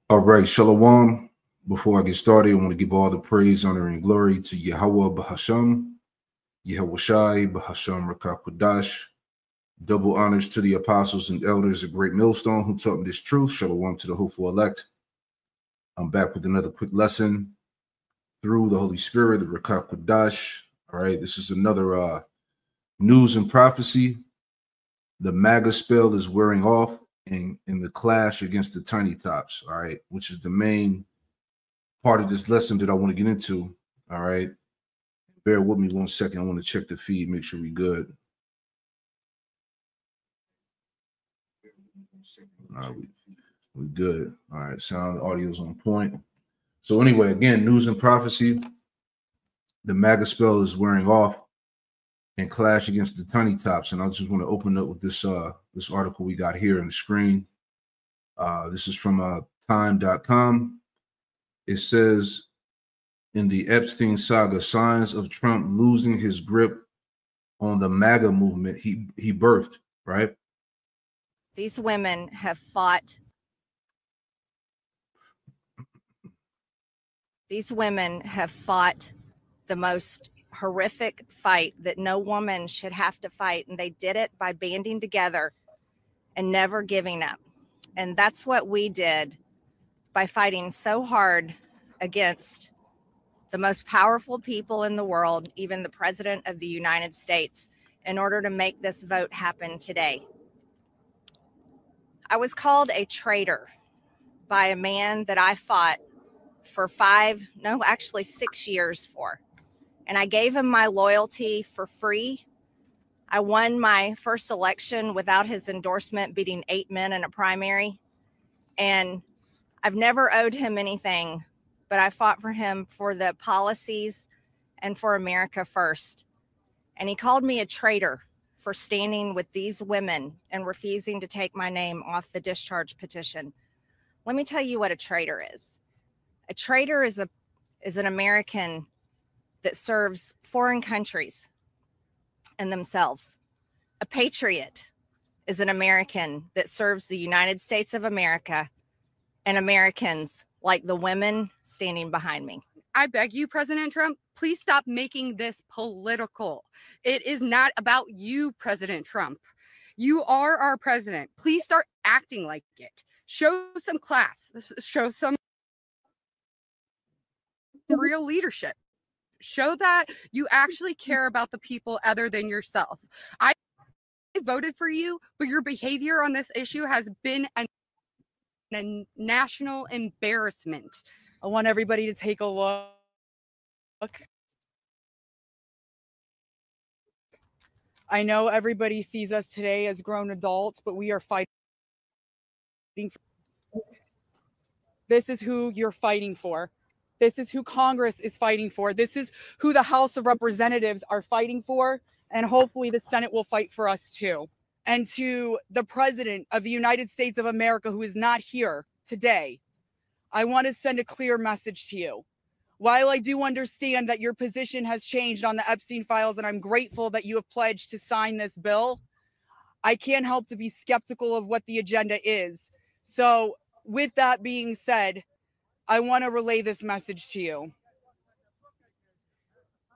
All right, Shalom. Before I get started, I want to give all the praise, honor, and glory to Yahweh Bahasham, Yahweh Shai Bahasham Rakakwadash. Double honors to the apostles and elders of Great Millstone who taught me this truth. Shalom to the hopeful elect. I'm back with another quick lesson through the Holy Spirit, the Rakakwadash. All right, this is another news and prophecy. The Maga spell is wearing off in the clash against the tiny tops, all right, which is the main part of this lesson that I want to get into. All right, bear with me 1 second. I want to check the feed, make sure we're good. All right, we good. All right, sound, audio's on point. So anyway, again, news and prophecy. The Maga spell is wearing off and clash against the tiny tops. And I just want to open up with this this article we got here on the screen. This is from time.com. It says, in the Epstein saga, signs of Trump losing his grip on the MAGA movement he birthed, right? These women have fought. These women have fought the most horrific fight that no woman should have to fight. And they did it by banding together and never giving up. And that's what we did by fighting so hard against the most powerful people in the world, even the President of the United States, in order to make this vote happen today. I was called a traitor by a man that I fought for 6 years for. And I gave him my loyalty for free. I won my first election without his endorsement, beating 8 men in a primary. And I've never owed him anything, but I fought for him for the policies and for America first. And he called me a traitor for standing with these women and refusing to take my name off the discharge petition. Let me tell you what a traitor is. A traitor is an American that serves foreign countries and themselves. A patriot is an American that serves the United States of America and Americans like the women standing behind me. I beg you, President Trump, please stop making this political. It is not about you, President Trump. You are our president. Please start acting like it. Show some class. Show some real leadership. Show that you actually care about the people other than yourself. I voted for you, but your behavior on this issue has been a national embarrassment. I want everybody to take a look. I know everybody sees us today as grown adults, but we are fighting. This is who you're fighting for. This is who Congress is fighting for. This is who the House of Representatives are fighting for. And hopefully the Senate will fight for us too. And to the President of the United States of America, who is not here today, I want to send a clear message to you. While I do understand that your position has changed on the Epstein files, and I'm grateful that you have pledged to sign this bill, I can't help to be skeptical of what the agenda is. So with that being said, I want to relay this message to you.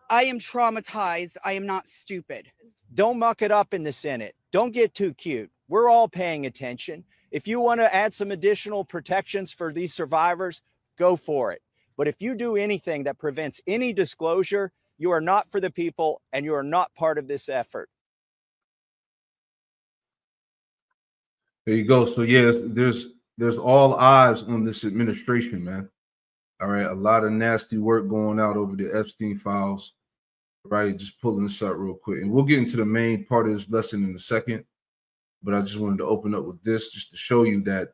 I am traumatized. I am not stupid. Don't muck it up in the Senate. Don't get too cute. We're all paying attention. If you want to add some additional protections for these survivors, go for it. But if you do anything that prevents any disclosure, you are not for the people and you are not part of this effort. There you go. So yeah, there's all eyes on this administration, man. All right, a lot of nasty work going out over the Epstein files. Right, just pulling this out real quick, and we'll get into the main part of this lesson in a second. But I just wanted to open up with this just to show you that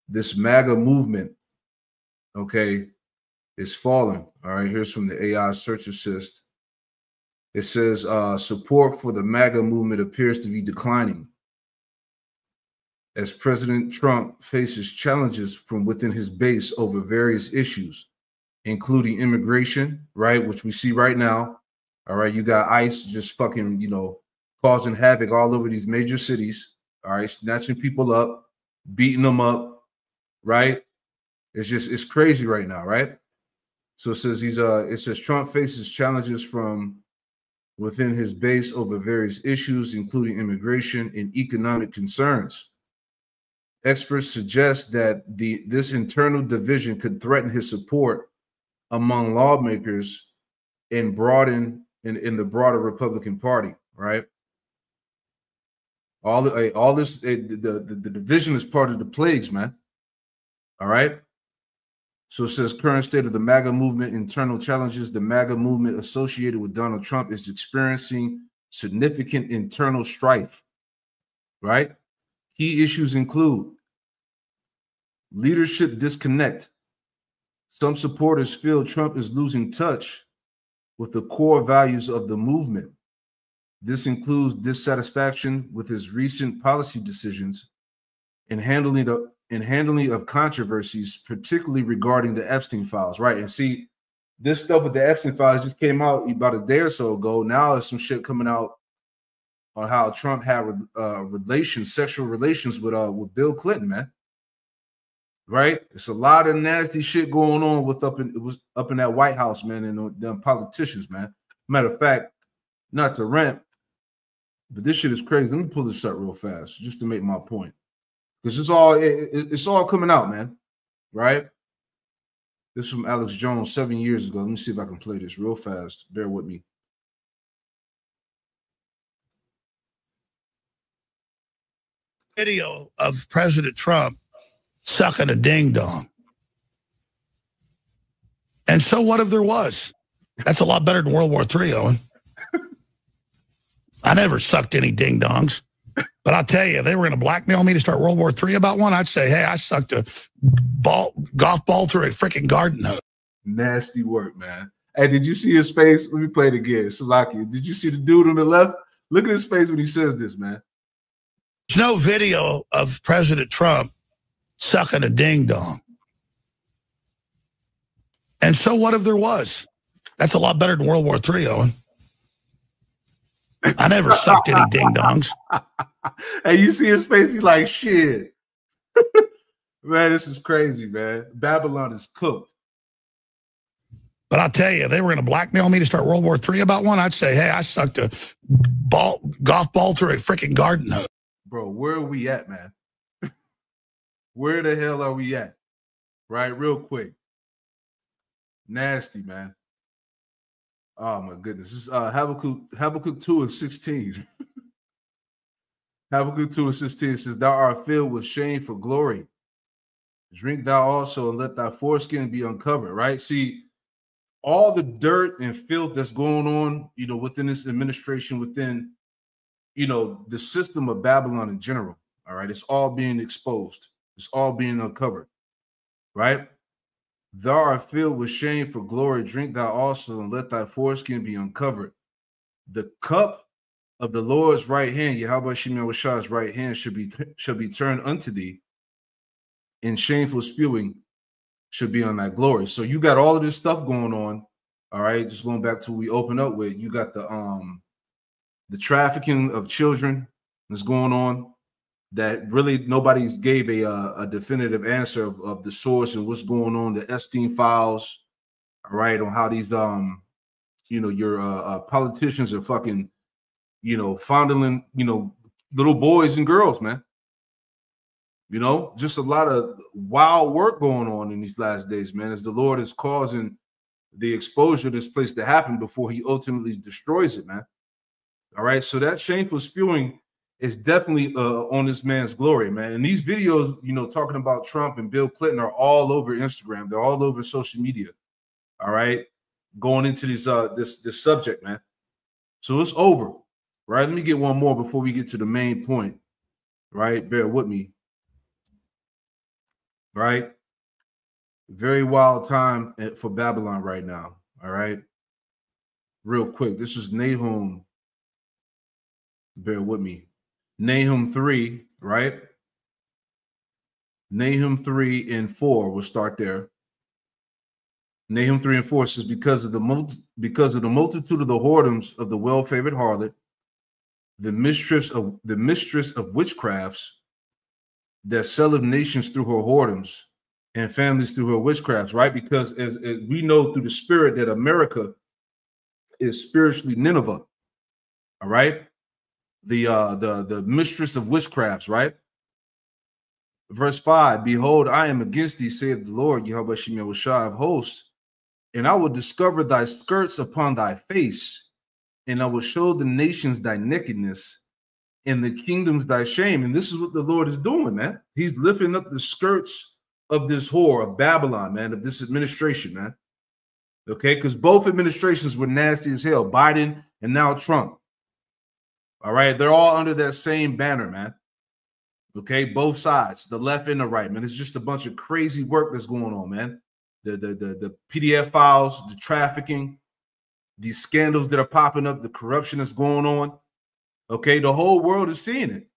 this MAGA movement, okay, is falling. All right, here's from the AI Search Assist. It says support for the MAGA movement appears to be declining as President Trump faces challenges from within his base over various issues, including immigration, right, which we see right now. All right, you got ICE just fucking, causing havoc all over these major cities. All right, snatching people up, beating them up, right? it's crazy right now, right? So it says it says Trump faces challenges from within his base over various issues, including immigration and economic concerns. Experts suggest that this internal division could threaten his support among lawmakers and broaden in the broader Republican Party, right? All this the division is part of the plagues, man. All right. So it says current state of the MAGA movement, internal challenges. The MAGA movement associated with Donald Trump is experiencing significant internal strife, right? Key issues include leadership disconnect. Some supporters feel Trump is losing touch with the core values of the movement. This includes dissatisfaction with his recent policy decisions and handling of controversies, particularly regarding the Epstein files, right? And see, this stuff with the Epstein files just came out about a day or so ago. Now there's some shit coming out on how Trump had sexual relations with Bill Clinton, man. Right? It's a lot of nasty shit going on up in that White House, man, and them politicians, man. Matter of fact, not to rant, but this shit is crazy. Let me pull this up real fast just to make my point. Because it's all coming out, man. Right? This is from Alex Jones 7 years ago. Let me see if I can play this real fast. Bear with me. Video of President Trump sucking a ding dong. And so what if there was? That's a lot better than World War III, Owen. I never sucked any ding dongs. But I'll tell you, if they were going to blackmail me to start World War III about one, I'd say, hey, I sucked a golf ball through a freaking garden hose. Nasty work, man. Hey, did you see his face? Let me play it again. Shalaki, did you see the dude on the left? Look at his face when he says this, man. There's no video of President Trump sucking a ding dong. And so what if there was? That's a lot better than World War III, Owen. I never sucked any ding dongs. Hey, you see his face? He's like, shit. Man, this is crazy, man. Babylon is cooked. But I'll tell you, if they were going to blackmail me to start World War III about one, I'd say, hey, I sucked a golf ball through a freaking garden hose. Bro, where are we at, man? Where the hell are we at? Right, real quick. Nasty, man. Oh, my goodness. This is Habakkuk 2:16. Habakkuk 2:16 says, thou art filled with shame for glory. Drink thou also, and let thy foreskin be uncovered, right? See, all the dirt and filth that's going on, within this administration, within, the system of Babylon in general, all right? It's all being exposed. It's all being uncovered, right? Thou art filled with shame for glory. Drink thou also, and let thy foreskin be uncovered. The cup of the Lord's right hand, Yahweh Shemel Shah's right hand, shall be turned unto thee, and shameful spewing should be on thy glory. So you got all of this stuff going on. All right, just going back to what we opened up with, you got the trafficking of children that's going on. That really nobody's gave a definitive answer of the source and what's going on, the Epstein files, all right, on how these your politicians are fucking, fondling, little boys and girls, man. Just a lot of wild work going on in these last days, man, as the Lord is causing the exposure of this place to happen before he ultimately destroys it, man. All right, so that shameful spewing is definitely on this man's glory, man. And these videos, talking about Trump and Bill Clinton are all over Instagram. They're all over social media. All right, going into this subject, man. So it's over, right? Let me get one more before we get to the main point, right? Bear with me, right? Very wild time for Babylon right now, all right? Real quick, this is Nahum. Bear with me. Nahum 3, right? Nahum 3 and 4. We'll start there. Nahum 3 and 4 says, because of the multitude of the whoredoms of the well-favored harlot, the mistress of witchcrafts that selleth nations through her whoredoms, and families through her witchcrafts, right? Because as we know through the spirit that America is spiritually Nineveh, all right? The mistress of witchcrafts, right? Verse 5, behold, I am against thee, saith the Lord, Yahweh Shem Shai of hosts, and I will discover thy skirts upon thy face, and I will show the nations thy nakedness, and the kingdoms thy shame. And this is what the Lord is doing, man. He's lifting up the skirts of this whore of Babylon, man, of this administration, man. Okay, because both administrations were nasty as hell, Biden and now Trump. All right, they're all under that same banner, man. Okay, both sides, the left and the right, man. It's just a bunch of crazy work that's going on, man. The PDF files, the trafficking, these scandals that are popping up, the corruption that's going on. Okay, the whole world is seeing it.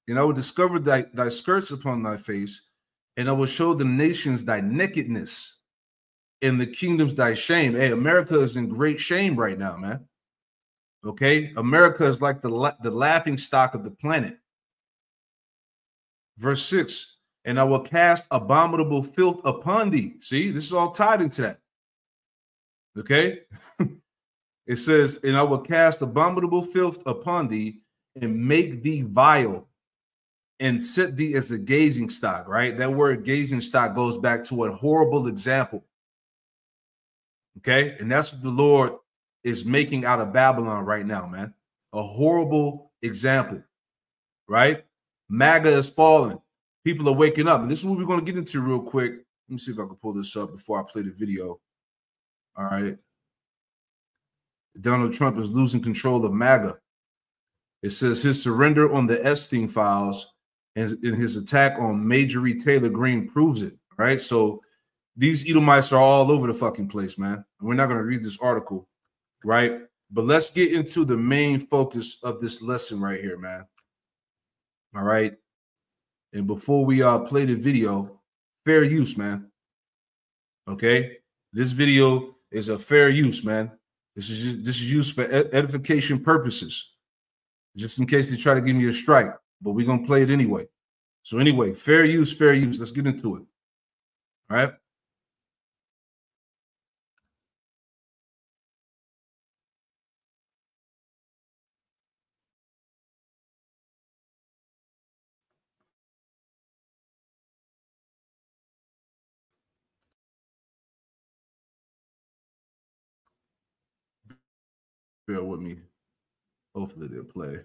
And I will discover thy skirts upon thy face, and I will show the nations thy nakedness, and the kingdoms thy shame. Hey, America is in great shame right now, man. Okay, America is like the laughing stock of the planet. Verse 6, and I will cast abominable filth upon thee. See, this is all tied into that. Okay, it says, and I will cast abominable filth upon thee, and make thee vile, and set thee as a gazing stock, right? That word gazing stock goes back to a horrible example. Okay, and that's what the Lord is making out of Babylon right now, man. A horrible example, right? Maga is falling. People are waking up. And this is what we're going to get into real quick. Let me see if I can pull this up before I play the video. All right. Donald Trump is losing control of Maga. It says his surrender on the Epstein files and his attack on Marjorie Taylor Greene proves it, right? So these Edomites are all over the fucking place, man. And we're not going to read this article, right? But let's get into the main focus of this lesson right here, man. All right. And before we play the video, fair use, man. Okay. This video is a fair use, man. This is used for edification purposes, just in case they try to give me a strike. But we're gonna play it anyway. So anyway, fair use, fair use. Let's get into it. All right. Bear with me. Hopefully they'll play.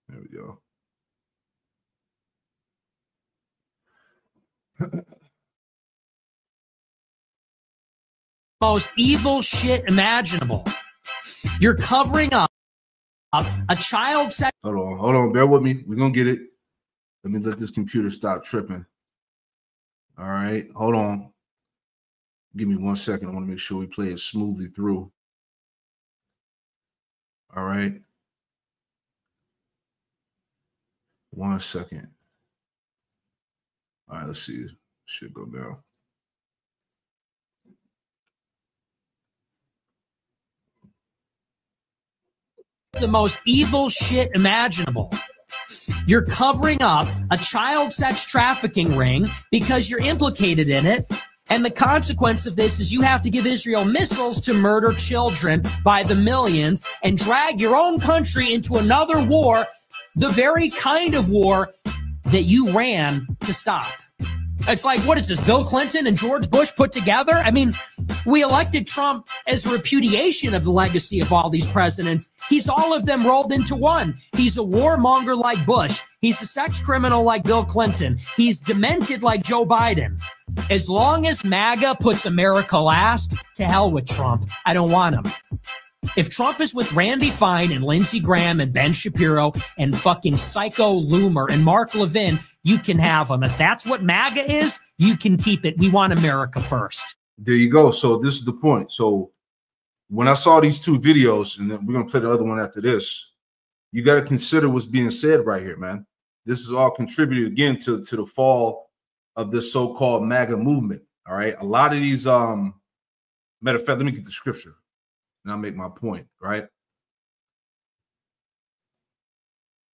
There we go. Most evil shit imaginable. You're covering up a child sex. Hold on. Bear with me. We're gonna get it. Let me let this computer stop tripping. All right, hold on. Give me 1 second. I want to make sure we play it smoothly through. All right. 1 second. All right, let's see. Should go down. The most evil shit imaginable. You're covering up a child sex trafficking ring because you're implicated in it. And the consequence of this is you have to give Israel missiles to murder children by the millions and drag your own country into another war, the very kind of war that you ran to stop. It's like, what is this, Bill Clinton and George Bush put together? I mean, we elected Trump as a repudiation of the legacy of all these presidents. He's all of them rolled into one. He's a warmonger like Bush. He's a sex criminal like Bill Clinton. He's demented like Joe Biden. As long as MAGA puts America last, to hell with Trump. I don't want him. If Trump is with Randy Fine and Lindsey Graham and Ben Shapiro and fucking Psycho Loomer and Mark Levin, you can have him. If that's what MAGA is, you can keep it. We want America first. There you go. So this is the point. So when I saw these two videos, and then we're going to play the other one after this, you got to consider what's being said right here, man. This is all contributed again to the fall of this so-called MAGA movement. All right. A lot of these, matter of fact, let me get the scripture and I'll make my point, right?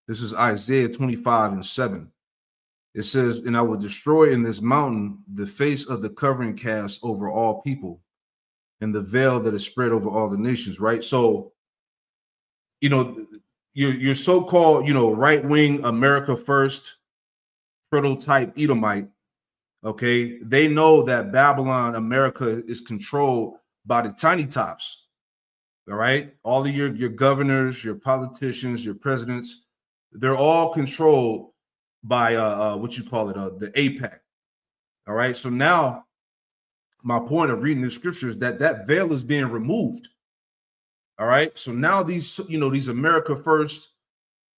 This is Isaiah 25:7. It says, and I will destroy in this mountain the face of the covering cast over all people, and the veil that is spread over all the nations, right? So, you know, your so-called, you know, right-wing America First prototype Edomite, okay, they know that Babylon, America, is controlled by the tiny tops, all right? All of your governors, your politicians, your presidents, they're all controlled by what you call it, the APAC, all right? So now my point of reading the scripture is that that veil is being removed, all right? So now these, you know, these America First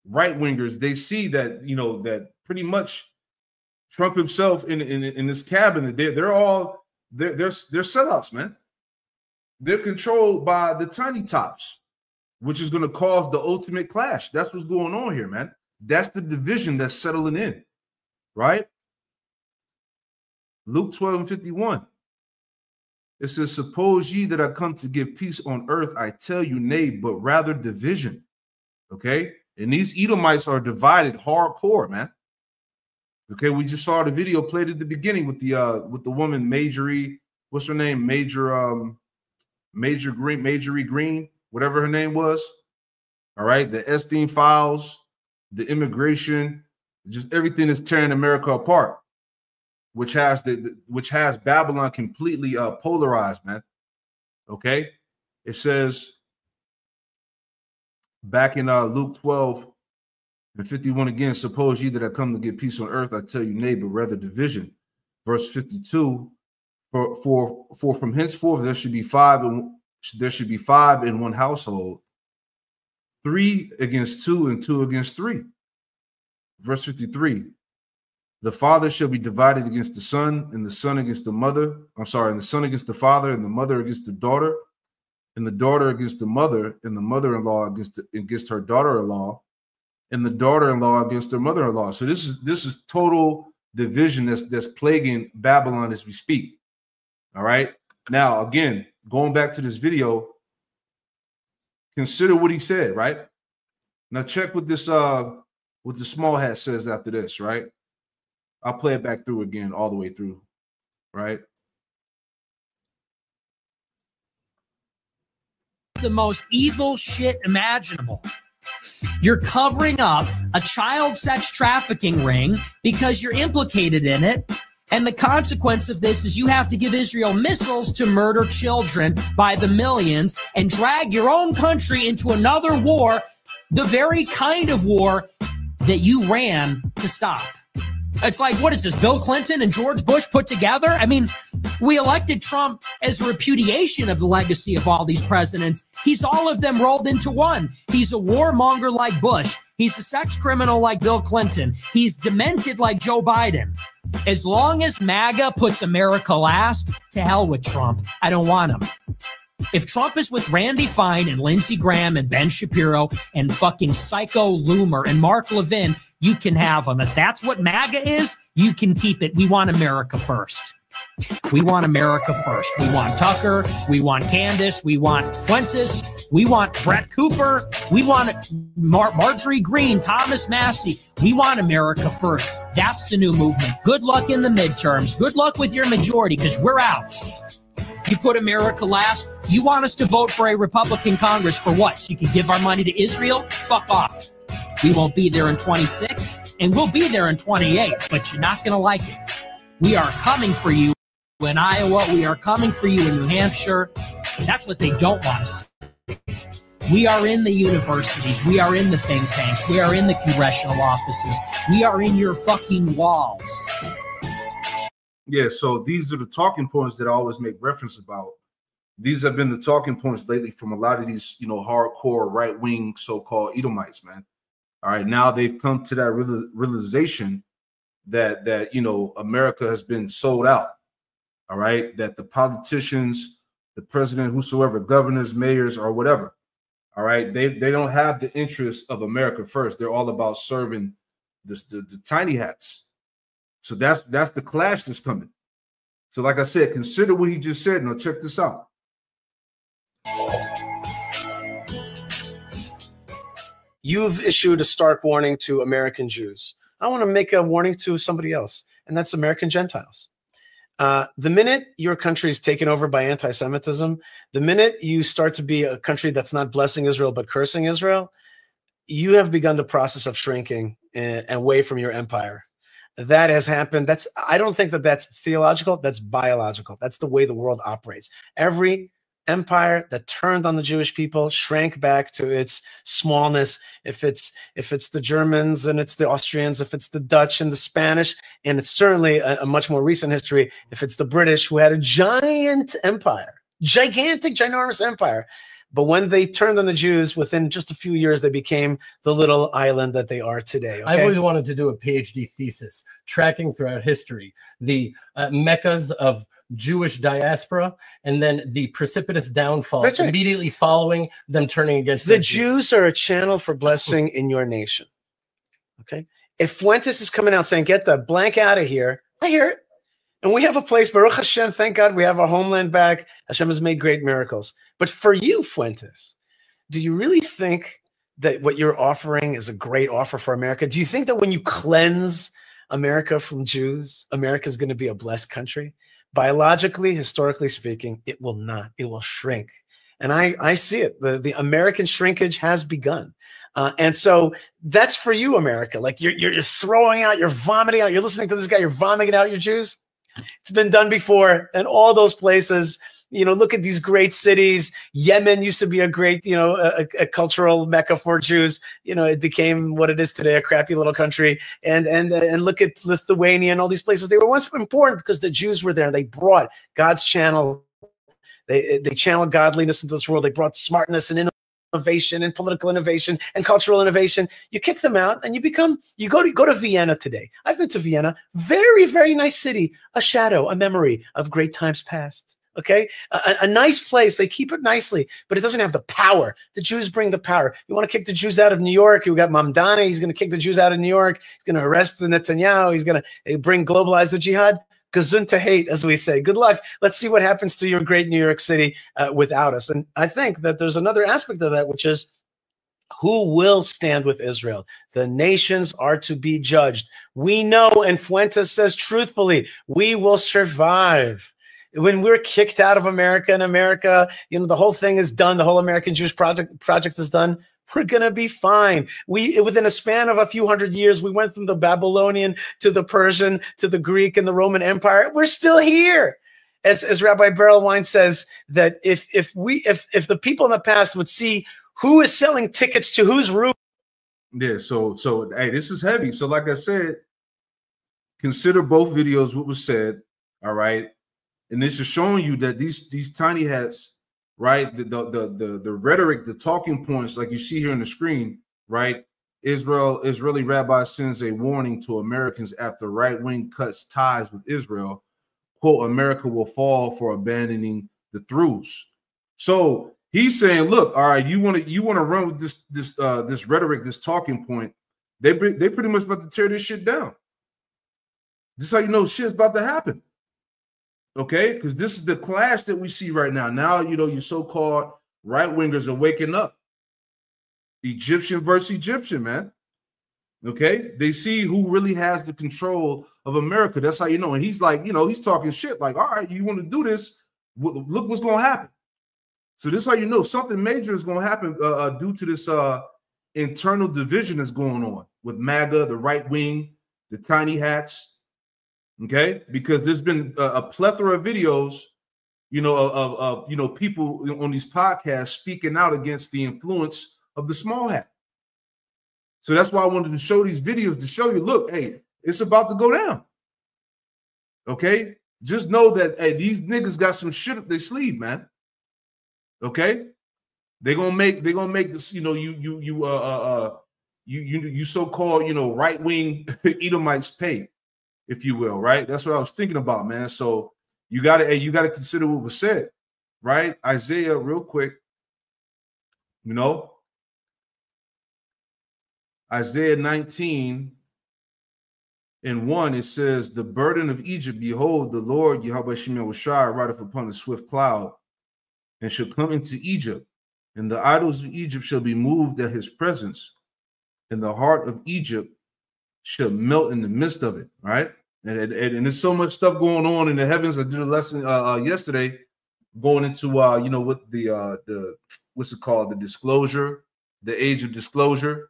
right-wingers, they see that, you know, that pretty much Trump himself in this cabinet, they're sellouts, man. They're controlled by the tiny tops, which is going to cause the ultimate clash. That's what's going on here, man. That's the division that's settling in, right? Luke 12:51. It says, suppose ye that I come to give peace on earth, I tell you, nay, but rather division. Okay? And these Edomites are divided hardcore, man. Okay, we just saw the video played at the beginning with the woman Majorie, what's her name? Majorie Green, whatever her name was. All right, the Epstein files, the immigration, just everything is tearing America apart, which has Babylon completely polarized, man. Okay, it says back in Luke 12:51 again, suppose ye that I come to give peace on earth, I tell you, nay, but rather division. Verse 52, for from henceforth there should be five in one household, 3 against 2 and 2 against 3. Verse 53, the father shall be divided against the son, and the son against the mother. I'm sorry, and the son against the father, and the mother against the daughter, and the daughter against the mother, and the mother-in-law against her daughter-in-law, and the daughter-in-law against her mother-in-law. So this is total division that's plaguing Babylon as we speak. All right. Now, again, going back to this video, consider what he said, right? Now check what this what the small hat says after this, right? I'll play it back through again, all the way through, right? The most evil shit imaginable. You're covering up a child sex trafficking ring because you're implicated in it. And the consequence of this is you have to give Israel missiles to murder children by the millions and drag your own country into another war, the very kind of war that you ran to stop. It's like, what is this, Bill Clinton and George Bush put together? I mean, we elected Trump as a repudiation of the legacy of all these presidents. He's all of them rolled into one. He's a warmonger like Bush. He's a sex criminal like Bill Clinton. He's demented like Joe Biden. As long as MAGA puts America last, to hell with Trump. I don't want him. If Trump is with Randy Fine and Lindsey Graham and Ben Shapiro and fucking Psycho Loomer and Mark Levin, you can have him. If that's what MAGA is, you can keep it. We want America first. We want America first. We want Tucker. We want Candace. We want Fuentes. We want Brett Cooper. We want Marjorie Greene, Thomas Massey. We want America first. That's the new movement. Good luck in the midterms. Good luck with your majority, because we're out. You put America last. You want us to vote for a Republican Congress for what? So you can give our money to Israel? Fuck off. We won't be there in 26, and we'll be there in 28, but you're not going to like it. We are coming for you in Iowa. We are coming for you in New Hampshire. That's what they don't want us. We are in the universities. We are in the think tanks. We are in the congressional offices. We are in your fucking walls. Yeah, so these are the talking points that I always make reference about. These have been the talking points lately from a lot of these, you know, hardcore right-wing so-called Edomites, man. All right, now they've come to that realization that you know, America has been sold out. All right, that the politicians, the president, whosoever, governors, mayors, or whatever, all right, they don't have the interest of America first. They're all about serving the tiny hats. So that's the clash that's coming. So like I said, consider what he just said. Now check this out. You've issued a stark warning to American Jews. I want to make a warning to somebody else, and that's American Gentiles. The minute your country is taken over by anti-Semitism, the minute you start to be a country that's not blessing Israel but cursing Israel, you have begun the process of shrinking away from your empire. That has happened. I don't think that that's theological. That's biological. That's the way the world operates. Every empire that turned on the Jewish people shrank back to its smallness. If it's the Germans and it's the Austrians, if it's the Dutch and the Spanish, and it's certainly a much more recent history, if it's the British, who had a giant empire, gigantic, ginormous empire. But when they turned on the Jews, within just a few years, they became the little island that they are today. Okay? I always wanted to do a PhD thesis tracking throughout history the meccas of Jewish diaspora and then the precipitous downfall immediately following them turning against the Jews are a channel for blessing in your nation. Okay, if Fuentes is coming out saying, "Get the blank out of here," I hear it. And we have a place, Baruch Hashem, thank God we have our homeland back. Hashem has made great miracles. But for you, Fuentes, do you really think that what you're offering is a great offer for America? Do you think that when you cleanse America from Jews, America is going to be a blessed country? Biologically, historically speaking, it will not. It will shrink. And I see it. The American shrinkage has begun. And so that's for you, America. Like you're throwing out, you're vomiting out, you're listening to this guy, you're vomiting out your Jews. It's been done before in all those places. You know, look at these great cities. Yemen used to be a great, you know, a cultural mecca for Jews. You know, it became what it is today, a crappy little country. And look at Lithuania and all these places. They were once important because the Jews were there. They brought God's channel. They channeled godliness into this world. They brought smartness and innovation and political innovation and cultural innovation. You kick them out and you go to Vienna today. I've been to Vienna. Very, very nice city. A shadow, a memory of great times past. Okay, a nice place. They keep it nicely, but it doesn't have the power. The Jews bring the power. You want to kick the Jews out of New York? You got Mamdani. He's going to kick the Jews out of New York. He's going to arrest the Netanyahu. He's going to globalize the jihad. Gesundheit hate, as we say. Good luck. Let's see what happens to your great New York City without us. And I think that there's another aspect of that, which is who will stand with Israel? The nations are to be judged. We know, and Fuentes says truthfully, we will survive. When we're kicked out of America and America, you know, the whole thing is done. The whole American Jewish project is done. We're going to be fine. Within a span of a few hundred years, we went from the Babylonian to the Persian to the Greek and the Roman Empire. We're still here. As Rabbi Berelwein says, that if the people in the past would see who is selling tickets to whose roof. Yeah, so hey, this is heavy. So like I said, consider both videos what was said, all right? And this is showing you that these tiny hats, right? The rhetoric, the talking points, like you see here on the screen, right? Israeli rabbi sends a warning to Americans after right wing cuts ties with Israel. Quote, America will fall for abandoning the throughs. So he's saying, look, all right, you want to run with this rhetoric, this talking point. They pretty much about to tear this shit down. This is how you know shit's about to happen. Okay, because this is the clash that we see right now. Now, you know, your so-called right-wingers are waking up. Egyptian versus Egyptian, man. Okay, they see who really has the control of America. That's how you know. And he's like, you know, he's talking shit like, all right, you want to do this? Look what's going to happen. So this is how you know something major is going to happen due to this internal division that's going on with Maga, the right wing, the tiny hats. Okay, because there's been a plethora of videos, you know, of you know, people on these podcasts speaking out against the influence of the small hat. So that's why I wanted to show these videos to show you, look, hey, it's about to go down. Okay, just know that hey, these niggas got some shit up their sleeve, man. Okay, they're gonna make this, you know, you so-called, you know, right-wing Edomites pay, if you will, right? That's what I was thinking about, man. So you gotta consider what was said, right? Isaiah, real quick, you know, Isaiah 19:1, it says, the burden of Egypt, behold, the Lord Yahweh Shemel Shai rideth upon the swift cloud, and shall come into Egypt, and the idols of Egypt shall be moved at his presence, and the heart of Egypt should melt in the midst of it, right? And there's so much stuff going on in the heavens. I did a lesson yesterday going into you know, what the what's it called, the disclosure, the age of disclosure.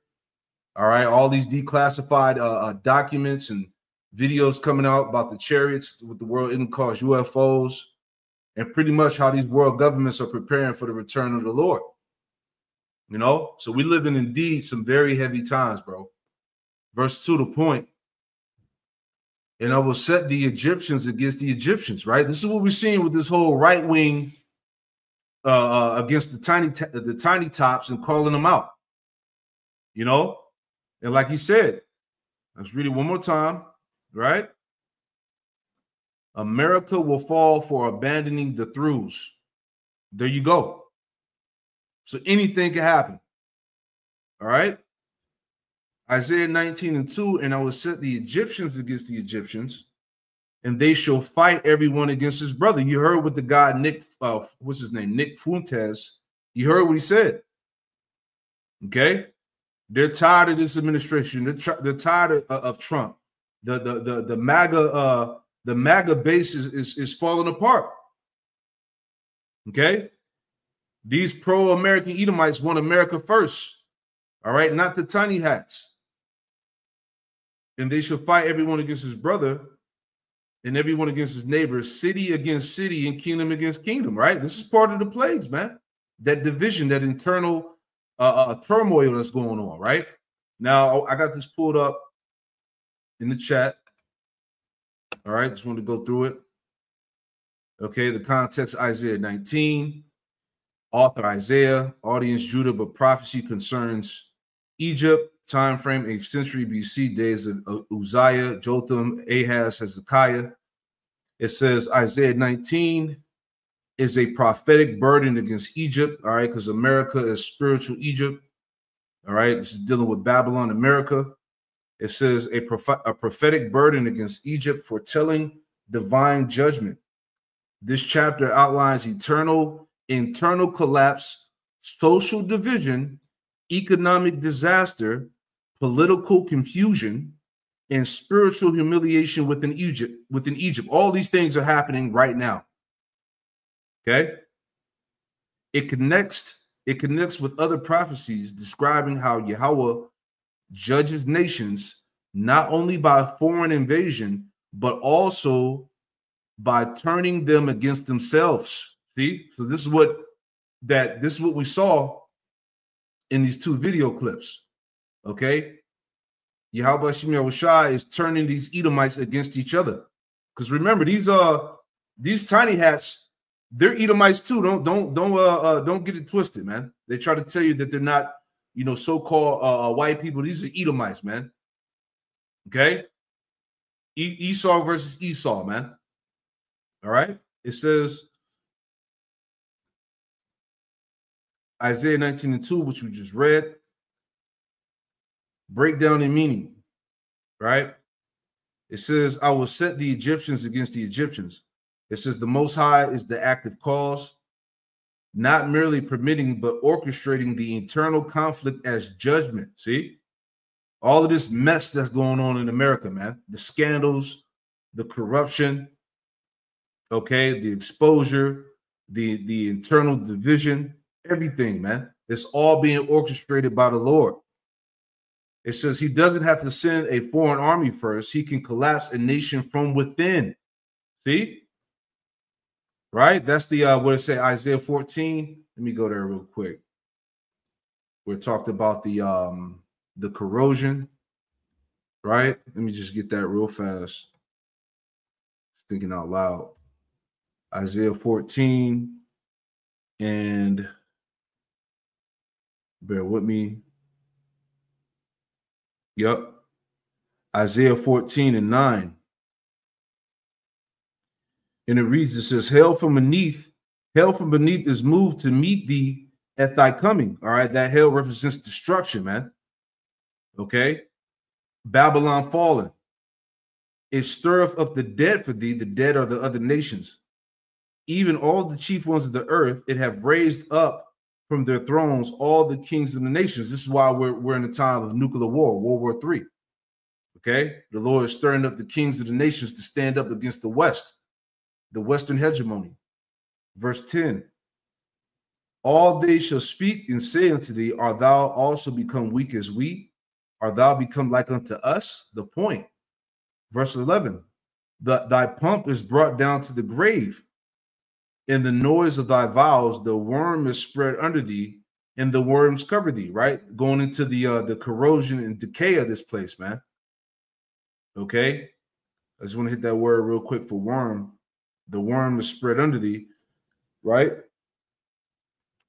All right, all these declassified documents and videos coming out about the chariots with the world ending cause UFOs, and pretty much how these world governments are preparing for the return of the Lord. You know, so we live in indeed some very heavy times, bro. Verse 2, the point. And I will set the Egyptians against the Egyptians, right? This is what we're seeing with this whole right wing against the tiny tops and calling them out. You know, and like he said, let's read it one more time, right? America will fall for abandoning the throughs. There you go. So anything can happen. All right. Isaiah 19:2, and I will set the Egyptians against the Egyptians, and they shall fight everyone against his brother. You heard what the guy Nick, what's his name, Nick Fuentes. You heard what he said. Okay, they're tired of this administration. They're tired of Trump. The MAGA base is falling apart. Okay, these pro-American Edomites want America first. All right, not the tiny hats. And they shall fight everyone against his brother and everyone against his neighbor, city against city and kingdom against kingdom, right? This is part of the plagues, man. That division, that internal turmoil that's going on, right? Now, I got this pulled up in the chat. All right, just wanted to go through it. Okay, the context, Isaiah 19. Author Isaiah, audience Judah, but prophecy concerns Egypt. Time frame 8th century BC, days of Uzziah, Jotham, Ahaz, Hezekiah. It says Isaiah 19 is a prophetic burden against Egypt, all right, because America is spiritual Egypt, all right. This is dealing with Babylon, America. It says a prophetic burden against Egypt, foretelling divine judgment. This chapter outlines internal collapse, social division, economic disaster, political confusion, and spiritual humiliation within Egypt. All these things are happening right now. Okay? It connects with other prophecies describing how Yahweh judges nations not only by foreign invasion, but also by turning them against themselves. See? So this is what we saw in these two video clips. Okay, Yahweh Shemel Shai is turning these Edomites against each other. Because remember, these tiny hats, they're Edomites too. Don't get it twisted, man. They try to tell you that they're not, you know, so-called white people. These are Edomites, man. Okay, Esau versus Esau, man. All right, it says Isaiah 19:2, which we just read. Breakdown in meaning, right? It says, I will set the Egyptians against the Egyptians. It says the Most High is the active cause, not merely permitting, but orchestrating the internal conflict as judgment. See? All of this mess that's going on in America, man. The scandals, the corruption, okay, the exposure, the internal division, everything, man. It's all being orchestrated by the Lord. It says he doesn't have to send a foreign army first. He can collapse a nation from within. See? Right? That's the, what it say, Isaiah 14. Let me go there real quick. We talked about the corrosion, right? Let me just get that real fast. Just thinking out loud. Isaiah 14, and bear with me. Yep. Isaiah 14:9. And it reads, it says, hell from beneath is moved to meet thee at thy coming. All right. That hell represents destruction, man. Okay. Babylon fallen. It stirreth up the dead for thee. The dead are the other nations. Even all the chief ones of the earth, it have raised up from their thrones all the kings of the nations. This is why we're in a time of nuclear war, World War III. Okay, the Lord is stirring up the kings of the nations to stand up against the West, the Western hegemony. Verse 10. All they shall speak and say unto thee, art thou also become weak as we? Art thou become like unto us? The point. Verse 11. Thy pomp is brought down to the grave. In the noise of thy vows, the worm is spread under thee, and the worms cover thee. Right, going into the corrosion and decay of this place, man. Okay, I just want to hit that word real quick for worm. The worm is spread under thee. Right.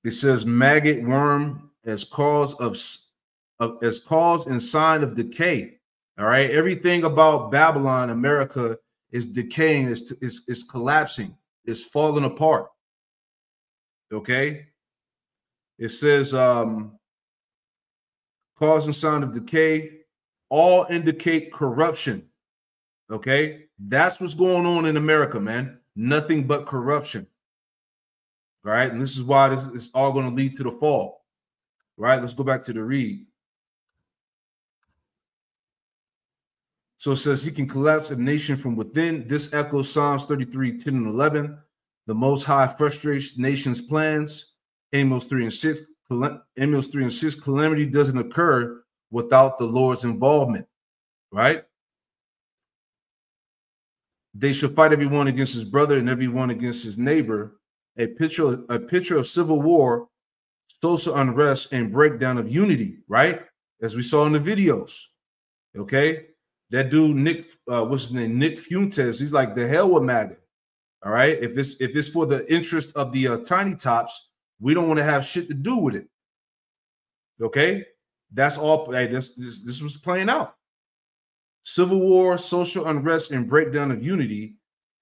It says maggot, worm as cause as cause and sign of decay. All right, everything about Babylon, America, is decaying. Is collapsing. It's falling apart. Okay. It says cause and sign of decay, all indicate corruption. Okay, that's what's going on in America, man. Nothing but corruption. Right, and this is why this is all going to lead to the fall. Right, let's go back to the read. So it says he can collapse a nation from within. This echoes Psalms 33, 10 and 11. The Most High frustrates nations' plans. Amos 3 and 6. Amos 3 and 6. Calamity doesn't occur without the Lord's involvement. Right? They shall fight everyone against his brother and everyone against his neighbor. A picture of civil war, social unrest, and breakdown of unity, right? As we saw in the videos. Okay, that dude Nick, what's his name? Nick Fuentes. He's like, the hell with Maga. All right, if it's for the interest of the tiny tops, we don't want to have shit to do with it. Okay, that's all. Hey, this was playing out. Civil war, social unrest, and breakdown of unity.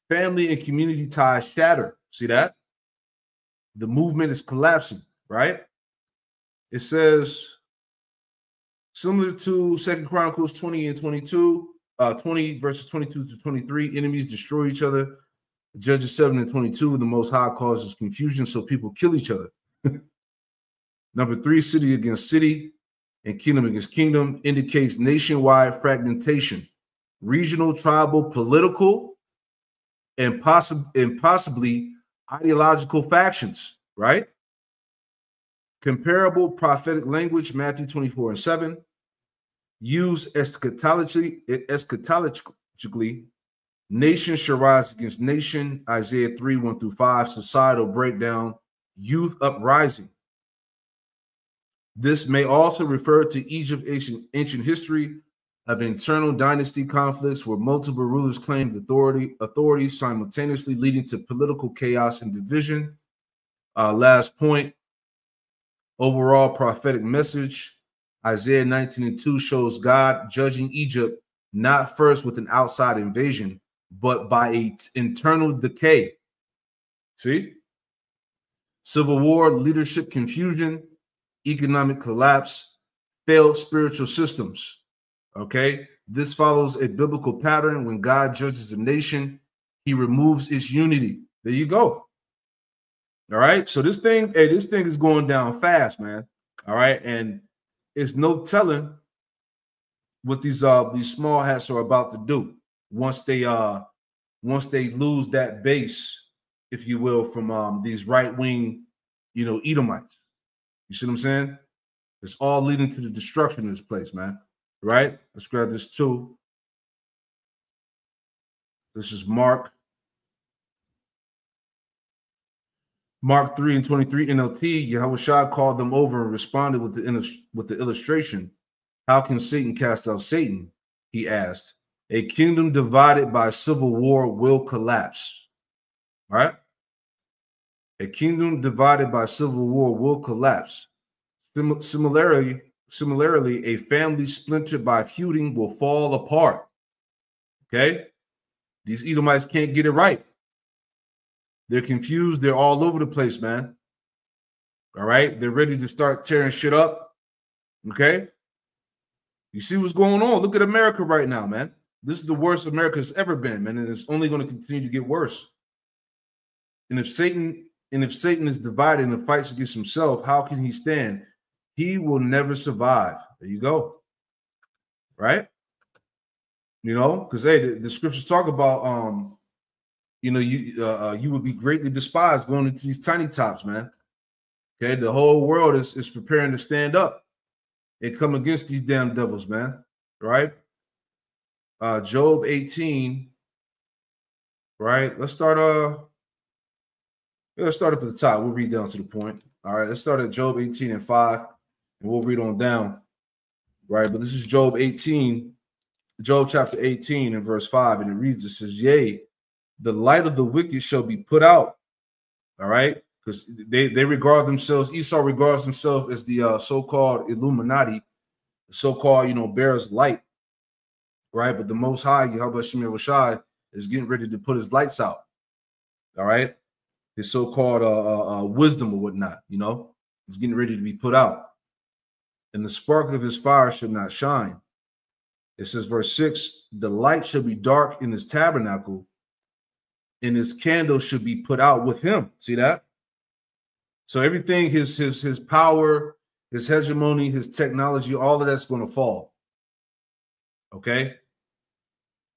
Family and community ties shatter. See that? The movement is collapsing, right? It says, similar to 2 Chronicles 20 and 22, 20 verses 22 to 23, enemies destroy each other. Judges 7 and 22, the Most High causes confusion, so people kill each other. Number 3, city against city and kingdom against kingdom indicates nationwide fragmentation, regional, tribal, political, and possibly ideological factions, right? Comparable prophetic language, Matthew 24 and 7. Use eschatologically, nation shall rise against nation, Isaiah 3, 1 through 5, societal breakdown, youth uprising. This may also refer to Egypt's ancient history of internal dynasty conflicts where multiple rulers claimed authority simultaneously, leading to political chaos and division. Last point, overall prophetic message. Isaiah 19 and 2 shows God judging Egypt not first with an outside invasion, but by an internal decay. See? Civil war, leadership confusion, economic collapse, failed spiritual systems. Okay, this follows a biblical pattern. When God judges a nation, he removes its unity. There you go. All right, so this thing is going down fast, man. All right, and it's no telling what these small hats are about to do once they lose that base, if you will, from these right-wing, Edomites. You see what I'm saying? It's all leading to the destruction of this place, man. Right? Let's grab this too. This is Mark 3 and 23 NLT. Yahushua called them over and responded with the illustration. How can Satan cast out Satan? He asked. A kingdom divided by civil war will collapse. All right? A kingdom divided by civil war will collapse. Similarly, a family splintered by feuding will fall apart. Okay? These Edomites can't get it right. They're confused. They're all over the place, man. All right? They're ready to start tearing shit up. Okay? You see what's going on? Look at America right now, man. This is the worst America's ever been, man, and it's only going to continue to get worse. And if Satan is divided and fights against himself, how can he stand? He will never survive. There you go. Right? You know, because hey, the scriptures talk about you know, you would be greatly despised going into these tiny tops, man. Okay, the whole world is preparing to stand up and come against these damn devils, man. Right? Job 18. Right? Let's start up at the top. We'll read down to the point. All right, let's start at Job 18 and 5, and we'll read on down. Right, but this is Job 18, Job chapter 18 and verse 5, and it reads, it says, yea, the light of the wicked shall be put out. All right, because they regard themselves, Esau regards himself as the so-called Illuminati, the so-called, you know, bearers light. Right, but the Most High, Yahweh Shemir Rashai, is getting ready to put his lights out. All right, his so-called wisdom or whatnot, you know, is getting ready to be put out. And the spark of his fire shall not shine. It says, verse 6, the light shall be dark in his tabernacle, and his candle should be put out with him. See that? So everything, his power, his hegemony, his technology, all of that's going to fall. Okay?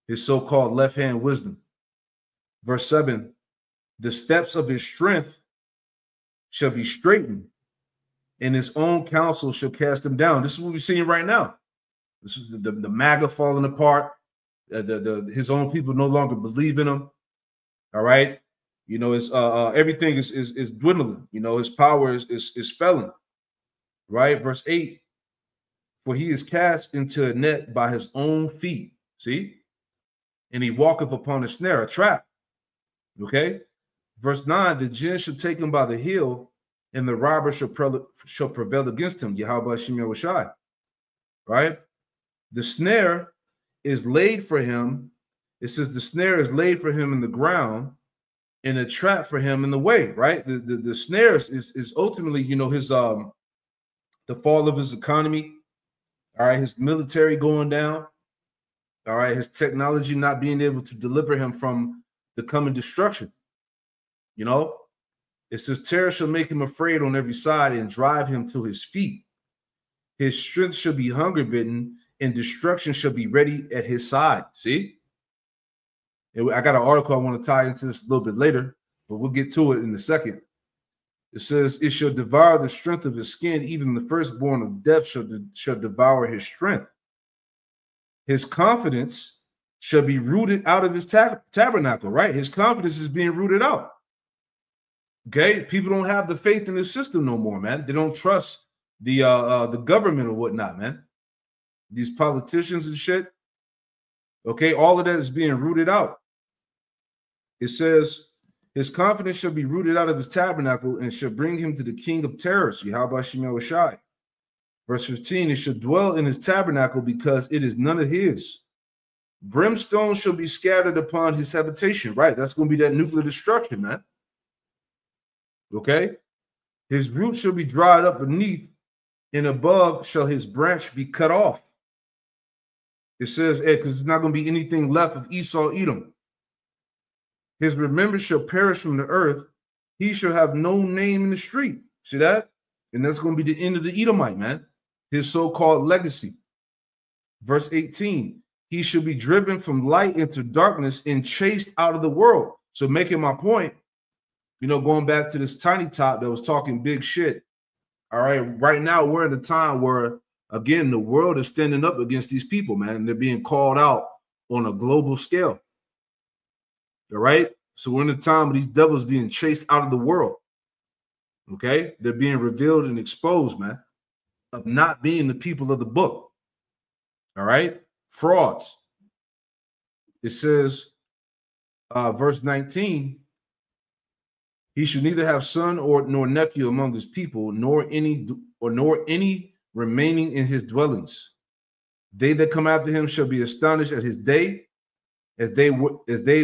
His so-called left-hand wisdom. Verse 7, the steps of his strength shall be straightened, and his own counsel shall cast him down. This is what we're seeing right now. This is the Maga falling apart. His own people no longer believe in him. All right, you know, it's everything is dwindling. You know, his power is failing. Right, verse 8. For he is cast into a net by his own feet. See, and he walketh upon a snare, a trap. Okay, verse 9. The jinn shall take him by the heel, and the robber shall prevail against him. Yahweh Shemir Rashai. Right? The snare is laid for him. It says the snare is laid for him in the ground, and a trap for him in the way. Right? The snare is ultimately, you know, his the fall of his economy. All right, his military going down. All right, his technology not being able to deliver him from the coming destruction. You know, it says terror shall make him afraid on every side and drive him to his feet. His strength shall be hunger bitten, and destruction shall be ready at his side. See? And I got an article I want to tie into this a little bit later, but we'll get to it in a second. It says, it shall devour the strength of his skin, even the firstborn of death shall devour his strength. His confidence shall be rooted out of his tabernacle, right? His confidence is being rooted out. Okay, people don't have the faith in the system no more, man. They don't trust the government or whatnot, man. These politicians and shit. Okay, all of that is being rooted out. It says, his confidence shall be rooted out of his tabernacle and shall bring him to the king of terrors, Yahweh Shemir Rashai. Verse 15, it shall dwell in his tabernacle because it is none of his. Brimstone shall be scattered upon his habitation, right? That's going to be that nuclear destruction, man. Okay? His roots shall be dried up beneath, and above shall his branch be cut off. It says, because there's not going to be anything left of Esau, Edom. His remembrance shall perish from the earth. He shall have no name in the street. See that? And that's going to be the end of the Edomite, man. His so-called legacy. Verse 18, he shall be driven from light into darkness and chased out of the world. So making my point, you know, going back to this tiny top that was talking big shit. All right, right now we're in a time where, again, the world is standing up against these people, man. They're being called out on a global scale. All right, so we're in a time where these devils being chased out of the world. Okay, they're being revealed and exposed, man, of not being the people of the book. All right, frauds. It says, verse 19, he should neither have son nor nephew among his people, nor any remaining in his dwellings. They that come after him shall be astonished at his day, as they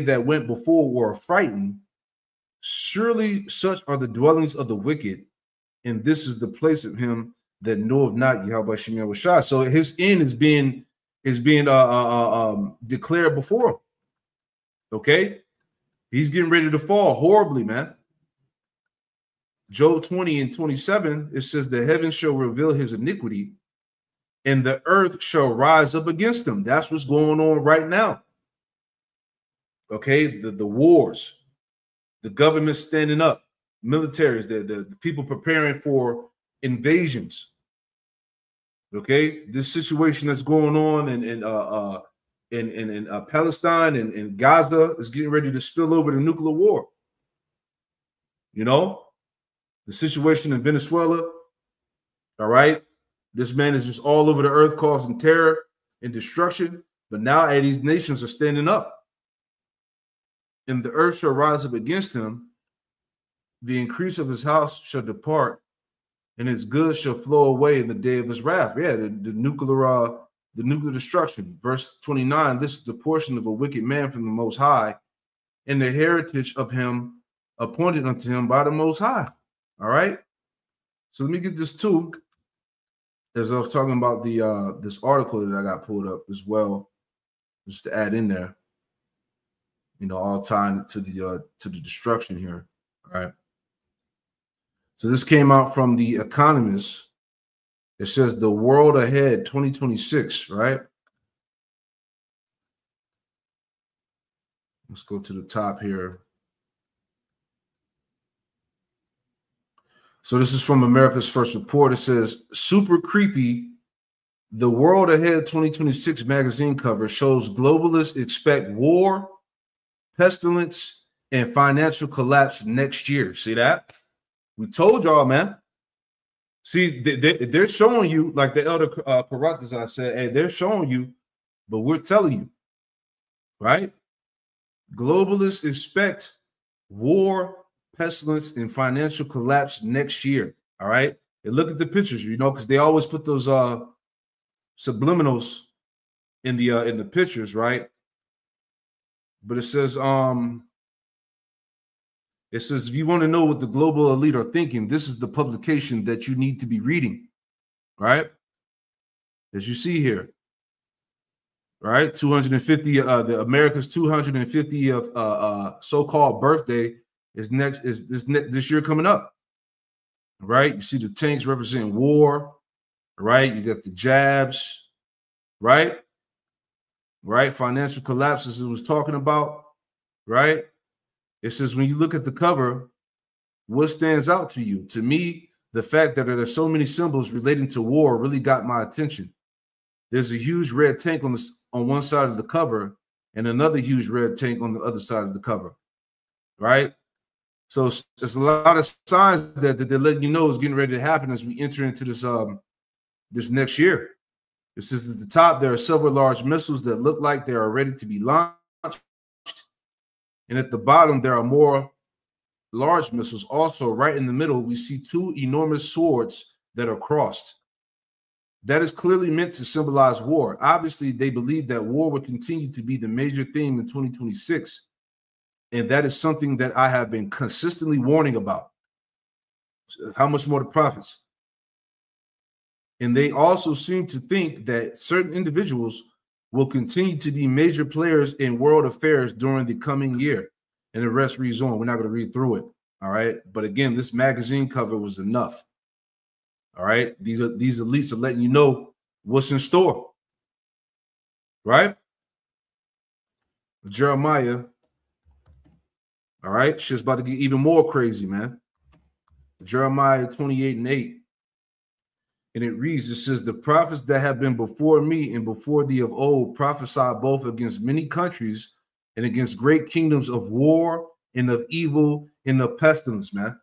that went before were frightened. Surely such are the dwellings of the wicked, and this is the place of him that knoweth not Yahweh Shemir Rashai. So his end is being declared before him. Okay, he's getting ready to fall horribly, man. Job 20 and 27, it says the heavens shall reveal his iniquity, and the earth shall rise up against them. That's what's going on right now. Okay, the wars, the government standing up, militaries, the people preparing for invasions. Okay, this situation that's going on in Palestine and Gaza is getting ready to spill over to nuclear war. You know, the situation in Venezuela. All right, this man is just all over the earth causing terror and destruction. But now these nations are standing up. And the earth shall rise up against him. The increase of his house shall depart, and his goods shall flow away in the day of his wrath. Yeah, the nuclear destruction. Verse 29, this is the portion of a wicked man from the Most High, and the heritage of him appointed unto him by the Most High. All right. So let me get this too. As I was talking about the this article that I got pulled up as well, just to add in there, you know, all tying to the destruction here. All right. So this came out from The Economist. It says the world ahead 2026, right? Let's go to the top here. So this is from America's First Report. It says, super creepy, the world ahead 2026 magazine cover shows globalists expect war, pestilence, and financial collapse next year. See that? We told y'all, man. See, they're showing you, like the elder Karatazar said, hey, they're showing you, but we're telling you, right? Globalists expect war, pestilence, and financial collapse next year. All right. And look at the pictures, you know, because they always put those subliminals in the pictures, right? But it says if you want to know what the global elite are thinking, this is the publication that you need to be reading, right? As you see here, right? 250, the America's 250th so-called birthday is this year coming up, right? You see the tanks representing war, right? You got the jabs, right? Right? Financial collapses it was talking about, right? It says when you look at the cover, what stands out to you? To me, the fact that there's so many symbols relating to war really got my attention. There's a huge red tank on one side of the cover and another huge red tank on the other side of the cover, right? So there's a lot of signs that they're letting you know is getting ready to happen as we enter into this next year. It says at the top, there are several large missiles that look like they are ready to be launched. And at the bottom, there are more large missiles. Also, right in the middle, we see two enormous swords that are crossed. That is clearly meant to symbolize war. Obviously, they believe that war will continue to be the major theme in 2026. And that is something that I have been consistently warning about. How much more the prophets? And they also seem to think that certain individuals will continue to be major players in world affairs during the coming year. And the rest reads on. We're not going to read through it. All right. But again, this magazine cover was enough. All right. These elites are letting you know what's in store. Right? Jeremiah. All right. Shit's about to get even more crazy, man. Jeremiah 28:8. And it reads, it says, the prophets that have been before me and before thee of old prophesied both against many countries and against great kingdoms of war and of evil and of pestilence, man.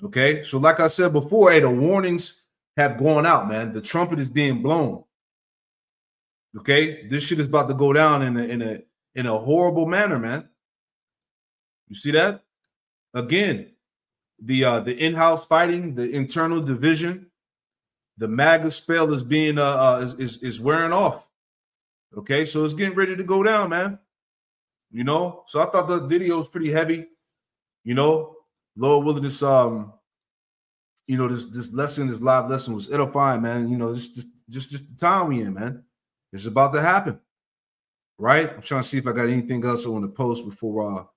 Okay, so like I said before, hey, the warnings have gone out, man. The trumpet is being blown. Okay, this shit is about to go down in a horrible manner, man. You see that? Again, the in-house fighting, the internal division. The Maga spell is being is wearing off. Okay, so it's getting ready to go down, man. You know, so I thought the video was pretty heavy. You know, Lord willing, this you know, this lesson, this live lesson was edifying, man. You know, just the time we in, man. It's about to happen, right? I'm trying to see if I got anything else I want to post before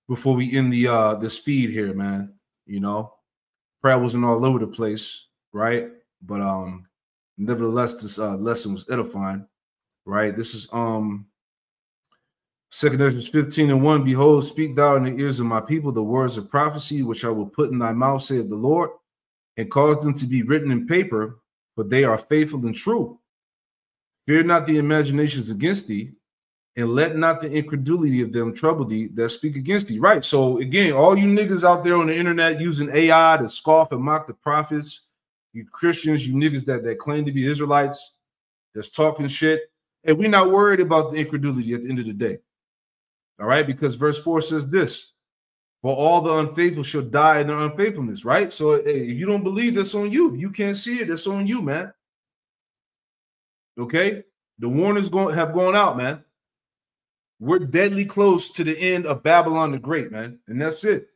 we end the this feed here, man. You know, prayer wasn't all over the place. Right. But Nevertheless, this lesson was edifying, right? This is 2 Ezra 15:1. Behold, speak thou in the ears of my people the words of prophecy, which I will put in thy mouth, saith the Lord, and cause them to be written in paper, for they are faithful and true. Fear not the imaginations against thee, and let not the incredulity of them trouble thee that speak against thee. Right. So again, all you niggas out there on the internet using AI to scoff and mock the prophets, you Christians, you niggas that claim to be Israelites, that's talking shit, and we're not worried about the incredulity at the end of the day. All right, because verse 4 says this: for all the unfaithful shall die in their unfaithfulness. Right. So hey, if you don't believe, that's on you. If you can't see it, that's on you, man. Okay, the warnings have gone out, man. We're deadly close to the end of Babylon the Great, man. And that's it.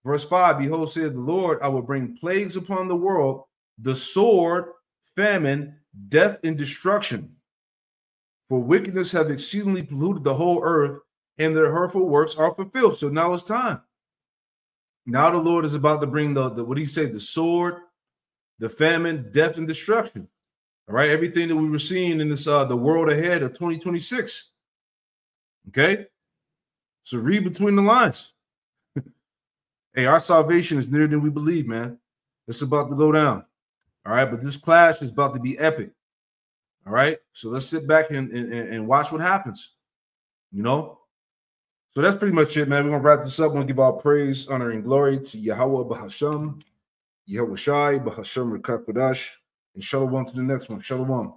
Verse 5, behold, saith the Lord, I will bring plagues upon the world, the sword, famine, death, and destruction. For wickedness hath exceedingly polluted the whole earth, and their hurtful works are fulfilled. So now it's time. Now the Lord is about to bring the what do you say, the sword, the famine, death, and destruction. All right, everything that we were seeing in this the world ahead of 2026. Okay, so read between the lines. Hey, our salvation is nearer than we believe, man. It's about to go down. All right, but this clash is about to be epic. All right, so let's sit back and watch what happens. You know, so that's pretty much it, man. We're gonna wrap this up. We're gonna give all praise, honor, and glory to Yahweh Bahasham, Yahweh Shai, Bahasham Rekakwadash, and Shalom to the next one. Shalom.